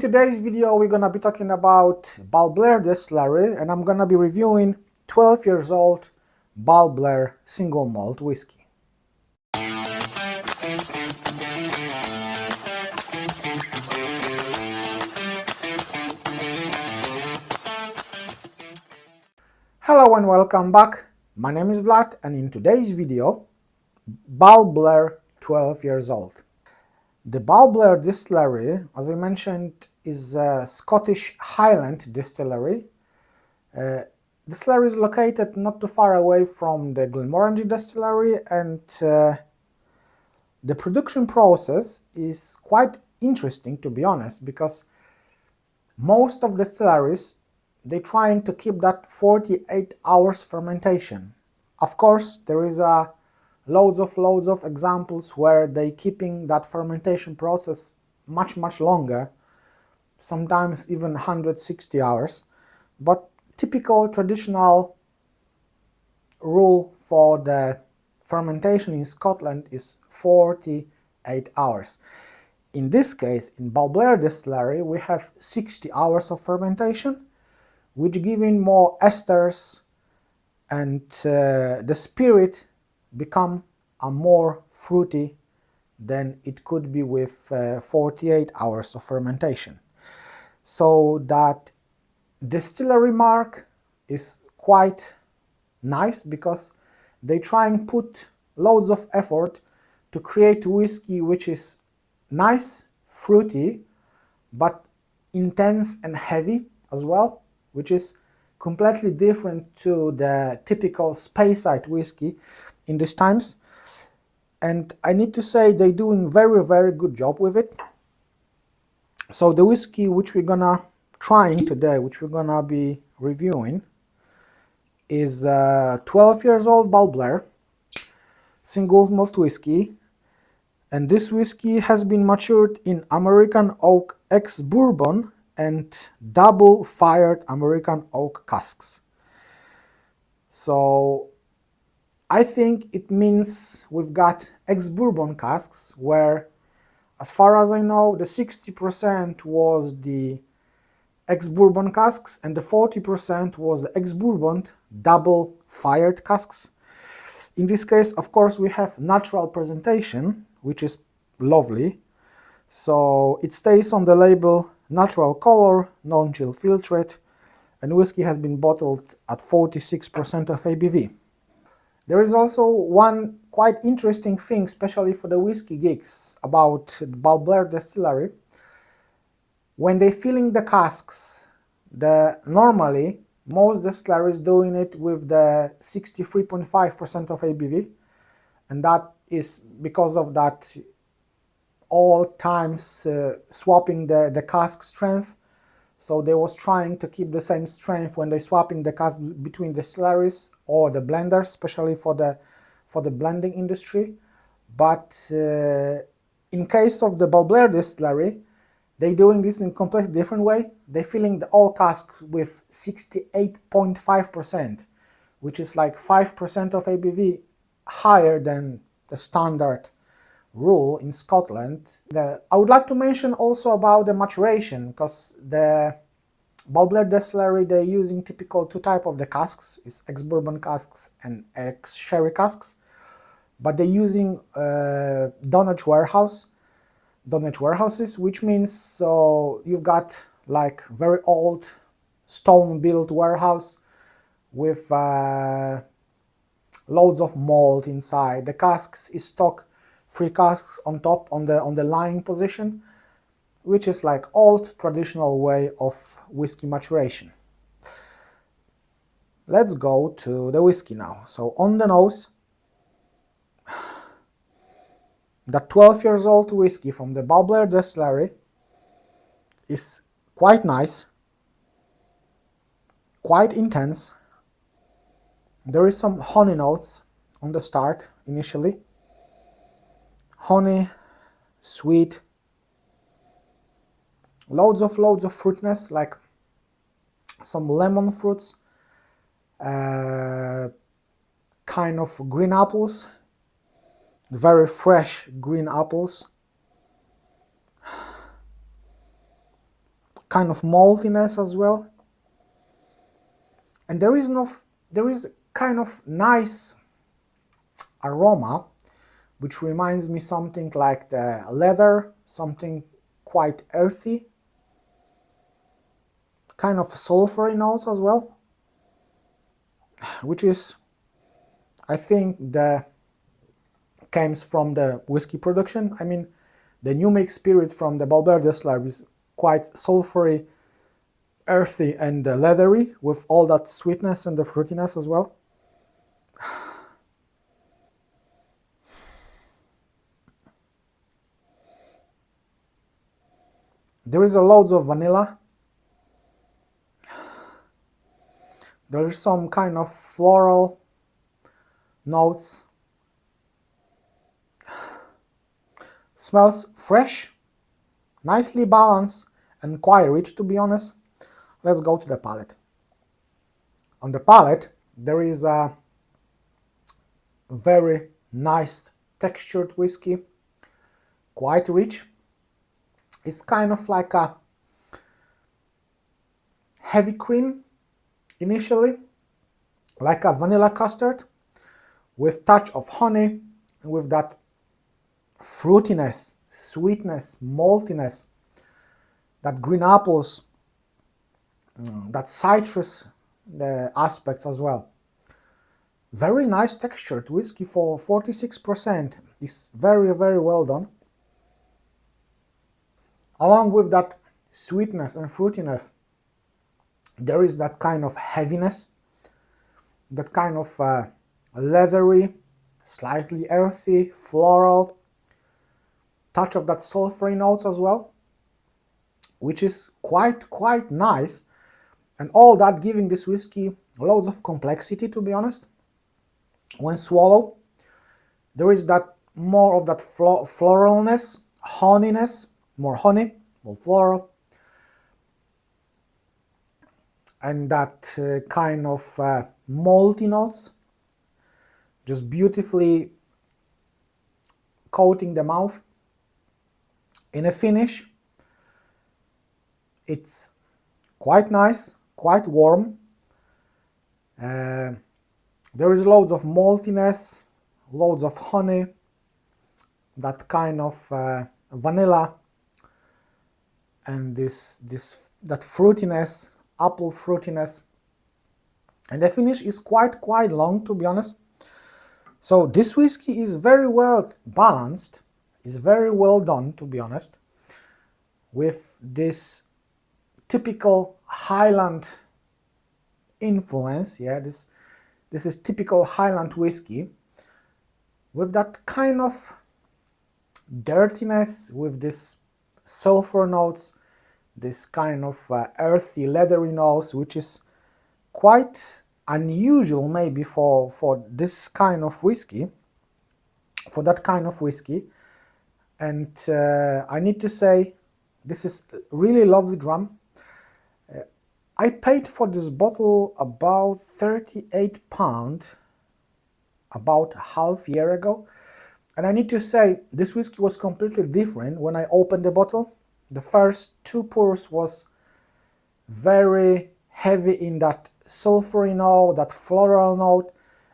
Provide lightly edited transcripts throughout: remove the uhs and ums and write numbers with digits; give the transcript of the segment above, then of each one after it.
today's video we're gonna be talking about BALBLAIR Distillery, and I'm gonna be reviewing 12 years old BALBLAIR single malt whiskey. Hello and welcome back. My name is Vlad, and in today's video, BALBLAIR 12 years old. The BALBLAIR Distillery, as I mentioned, is a Scottish Highland distillery. Distillery is located not too far away from the Glenmorangie Distillery, and the production process is quite interesting, to be honest, because most of distilleries, they're trying to keep that 48 hours fermentation. Of course, there is loads of examples where they keeping that fermentation process much longer, sometimes even 160 hours, but typical traditional rule for the fermentation in Scotland is 48 hours. In this case, in BALBLAIR Distillery, we have 60 hours of fermentation, which giving more esters, and the spirit become more fruity than it could be with 48 hours of fermentation. So that distillery mark is quite nice because they try and put loads of effort to create whiskey which is nice, fruity, but intense and heavy as well, which is completely different to the typical Speyside whiskey in these times. And I need to say they're doing very good job with it. So the whiskey which we're gonna trying today, which we're gonna be reviewing, is 12 years old BALBLAIR single malt whiskey, and this whiskey has been matured in American oak ex-bourbon and double fired American oak casks. So I think it means we've got ex-bourbon casks where, as far as I know, the 60% was the ex-bourbon casks and the 40% was the ex-bourbon double fired casks. In this case, of course, we have natural presentation, which is lovely. So it stays on the label natural color, non-chill filtrate, and whiskey has been bottled at 46% of ABV. There is also one quite interesting thing, especially for the whiskey geeks, about the BALBLAIR Distillery. When they're filling the casks, normally most distilleries doing it with the 63.5% of ABV, and that is because of that all times swapping the cask strength. So they was trying to keep the same strength when they swapping the casks between distilleries or the blenders, especially for the blending industry. But in case of the BALBLAIR Distillery, they're doing this in a completely different way. They're filling the all casks with 68.5%, which is like 5% of ABV higher than the standard rule in Scotland. I would like to mention also about the maturation, because the BALBLAIR Distillery, they're using typical two type of the casks, is ex-bourbon casks and ex-sherry casks, but they're using dunnage warehouses, which means so you've got like very old stone built warehouse with loads of malt inside. The casks is stock 3 casks on top on the lying position, which is like old traditional way of whiskey maturation. Let's go to the whiskey now. So on the nose, the 12 years old whiskey from the BALBLAIR Distillery is quite nice, quite intense. There is some honey notes on the start initially. Honey, sweet, loads of fruitness, like some lemon fruits, kind of green apples, very fresh green apples, kind of maltiness as well, and there is kind of nice aroma which reminds me something like the leather, something quite earthy, kind of sulfury notes as well, which is, I think, the comes from the whiskey production. I mean, the new make spirit from the BALBLAIR Distillery is quite sulfury, earthy and leathery, with all that sweetness and the fruitiness as well. There is a loads of vanilla. There is some kind of floral notes. Smells fresh, nicely balanced and quite rich, to be honest. Let's go to the palate. On the palate there is a very nice textured whiskey, quite rich. It's kind of like a heavy cream initially, like a vanilla custard, with touch of honey and with that fruitiness, sweetness, maltiness, that green apples, that citrus aspects as well. Very nice textured whiskey for 46%. It's very, very well done. Along with that sweetness and fruitiness, there is that kind of heaviness, that kind of leathery, slightly earthy, floral, touch of that sulfury notes as well, which is quite nice, and all that giving this whiskey loads of complexity, to be honest. When swallowed, there is that more of that floralness, honeyness, more honey, more floral, and that kind of malty notes, just beautifully coating the mouth. In a finish, it's quite nice, quite warm. There is loads of maltiness, loads of honey, that kind of vanilla, and that fruitiness, apple fruitiness, and the finish is quite long, to be honest. So this whiskey is very well balanced, is very well done, to be honest, with this typical Highland influence. Yeah, this is typical Highland whiskey, with that kind of dirtiness, with this sulfur notes, this kind of earthy, leathery notes, which is quite unusual maybe for this kind of whiskey, for that kind of whiskey. And I need to say, this is really lovely drum. I paid for this bottle about £38 about half year ago, and I need to say this whiskey was completely different when I opened the bottle. The first two pours was very heavy in that sulfury note, that floral note,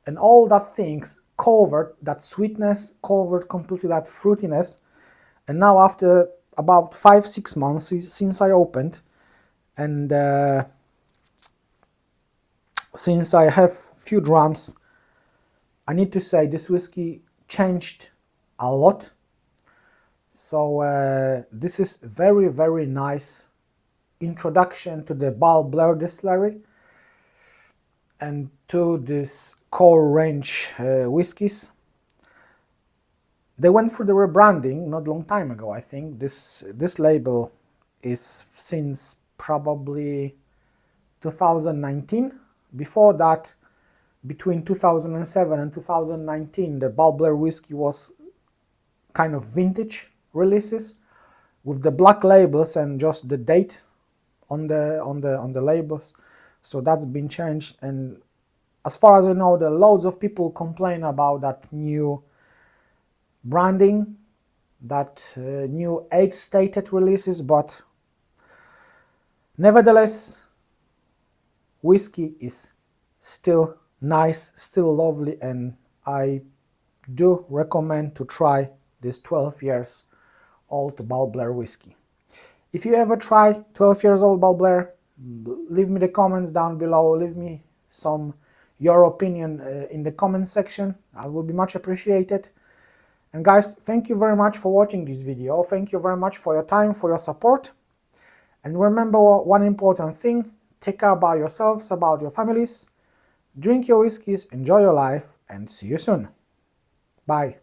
and all that things covered that sweetness, covered completely that fruitiness. And now after about 5-6 months since I opened, and since I have few drums, I need to say this whiskey changed a lot. So this is very nice introduction to the BALBLAIR Distillery and to this core range whiskies. They went through the rebranding not long time ago. I think this label is since probably 2019. Before that, between 2007 and 2019, the BALBLAIR whiskey was kind of vintage releases with the black labels and just the date on the labels. So that's been changed, and as far as I know, there are loads of people complain about that new branding, that new age stated releases, but Nevertheless, whiskey is still nice, still lovely, and I do recommend to try this 12 years old BALBLAIR whiskey. If you ever try 12 years old BALBLAIR, leave me the comments down below, leave me your opinion in the comment section. I will be much appreciated. And guys, thank you very much for watching this video. Thank you very much for your time, for your support. And remember one important thing: take care about yourselves, about your families, drink your whiskeys, enjoy your life, and see you soon. Bye.